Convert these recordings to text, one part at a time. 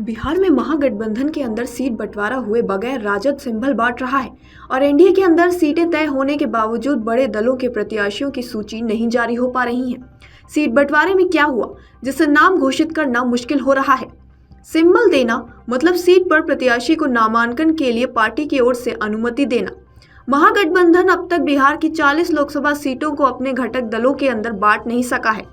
बिहार में महागठबंधन के अंदर सीट बंटवारा हुए बगैर राजद सिंबल बांट रहा है और एनडीए के अंदर सीटें तय होने के बावजूद बड़े दलों के प्रत्याशियों की सूची नहीं जारी हो पा रही है। सीट बंटवारे में क्या हुआ जिससे नाम घोषित करना मुश्किल हो रहा है। सिंबल देना मतलब सीट पर प्रत्याशी को नामांकन के लिए पार्टी की ओर से अनुमति देना। महागठबंधन अब तक बिहार की 40 लोकसभा सीटों को अपने घटक दलों के अंदर बांट नहीं सका है।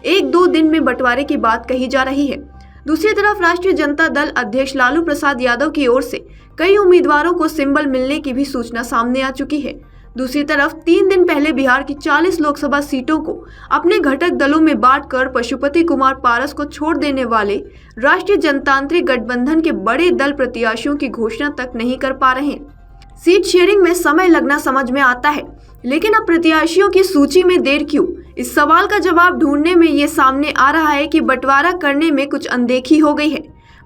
1-2 दिन में बंटवारे की बात कही जा रही है। दूसरी तरफ राष्ट्रीय जनता दल अध्यक्ष लालू प्रसाद यादव की ओर से कई उम्मीदवारों को सिंबल मिलने की भी सूचना सामने आ चुकी है। दूसरी तरफ 3 दिन पहले बिहार की 40 लोकसभा सीटों को अपने घटक दलों में बांटकर पशुपति कुमार पारस को छोड़ देने वाले राष्ट्रीय जनतांत्रिक गठबंधन के बड़े दल प्रत्याशियों की घोषणा तक नहीं कर पा रहे हैं। सीट शेयरिंग में समय लगना समझ में आता है, लेकिन अब प्रत्याशियों की सूची में देर क्यों? इस सवाल का जवाब ढूंढने में ये सामने आ रहा है कि बंटवारा करने में कुछ अनदेखी हो गई है।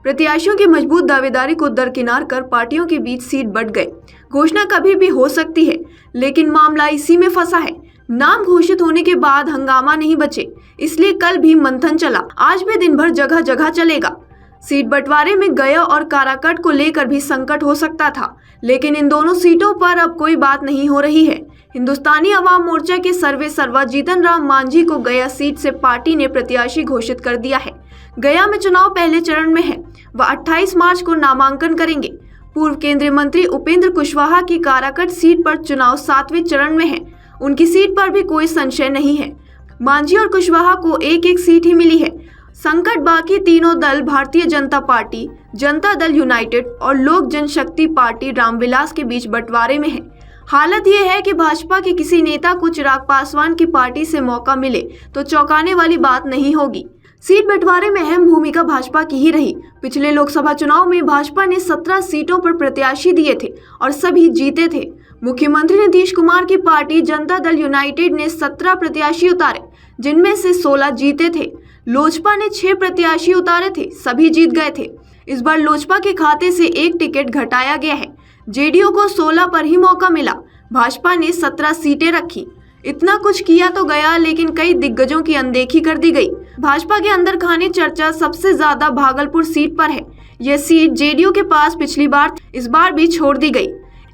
प्रत्याशियों की मजबूत दावेदारी को दरकिनार कर पार्टियों के बीच सीट बंट गए। घोषणा कभी भी हो सकती है, लेकिन मामला इसी में फंसा है। नाम घोषित होने के बाद हंगामा नहीं बचे, इसलिए कल भी मंथन चला। आज भी दिन भर जगह जगह चलेगा। सीट बंटवारे में गया और काराकाट को लेकर भी संकट हो सकता था, लेकिन इन दोनों सीटों पर अब कोई बात नहीं हो रही है। हिंदुस्तानी अवाम मोर्चा के सर्वे सर्वा जीतन राम मांझी को गया सीट से पार्टी ने प्रत्याशी घोषित कर दिया है। गया में चुनाव पहले चरण में है। वह 28 मार्च को नामांकन करेंगे। पूर्व केंद्रीय मंत्री उपेंद्र कुशवाहा की काराकाट सीट पर चुनाव 7वें चरण में है। उनकी सीट पर भी कोई संशय नहीं है। मांझी और कुशवाहा को एक सीट ही मिली है। संकट बाकी तीनों दल भारतीय जनता पार्टी, जनता दल यूनाइटेड और लोक जनशक्ति पार्टी रामविलास के बीच बंटवारे में है। हालत यह है कि भाजपा के किसी नेता को चिराग पासवान की पार्टी से मौका मिले तो चौंकाने वाली बात नहीं होगी। सीट बंटवारे में अहम भूमिका भाजपा की ही रही। पिछले लोकसभा चुनाव में भाजपा ने 17 सीटों पर प्रत्याशी दिए थे और सभी जीते थे। मुख्यमंत्री नीतीश कुमार की पार्टी जनता दल यूनाइटेड ने 17 प्रत्याशी उतारे, जिनमें से 16 जीते थे। लोजपा ने 6 प्रत्याशी उतारे थे, सभी जीत गए थे। इस बार लोजपा के खाते से 1 टिकट घटाया गया है। जेडीयू को 16 पर ही मौका मिला। भाजपा ने 17 सीटें रखी। इतना कुछ किया तो गया, लेकिन कई दिग्गजों की अनदेखी कर दी गई। भाजपा के अंदर खाने चर्चा सबसे ज्यादा भागलपुर सीट पर है। यह सीट जेडीयू के पास पिछली बार इस बार भी छोड़ दी गई।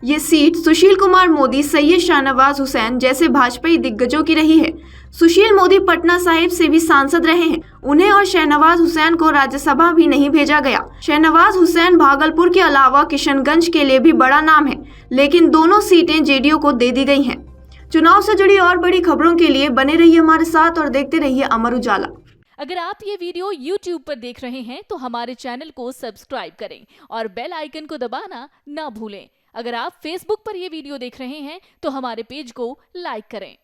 ये सीट सुशील कुमार मोदी, सैयद शाहनवाज हुसैन जैसे भाजपाई दिग्गजों की रही है। सुशील मोदी पटना साहिब से भी सांसद रहे हैं। उन्हें और शाहनवाज हुसैन को राज्यसभा भी नहीं भेजा गया। शाहनवाज हुसैन भागलपुर के अलावा किशनगंज के लिए भी बड़ा नाम है, लेकिन दोनों सीटें जेडीयू को दे दी गई हैं। चुनाव से जुड़ी और बड़ी खबरों के लिए बने रहिए हमारे साथ और देखते रहिए अमर उजाला। अगर आप ये वीडियो YouTube पर देख रहे हैं तो हमारे चैनल को सब्सक्राइब करें और बेल आइकन को दबाना ना भूलें। अगर आप Facebook पर ये वीडियो देख रहे हैं तो हमारे पेज को लाइक करें।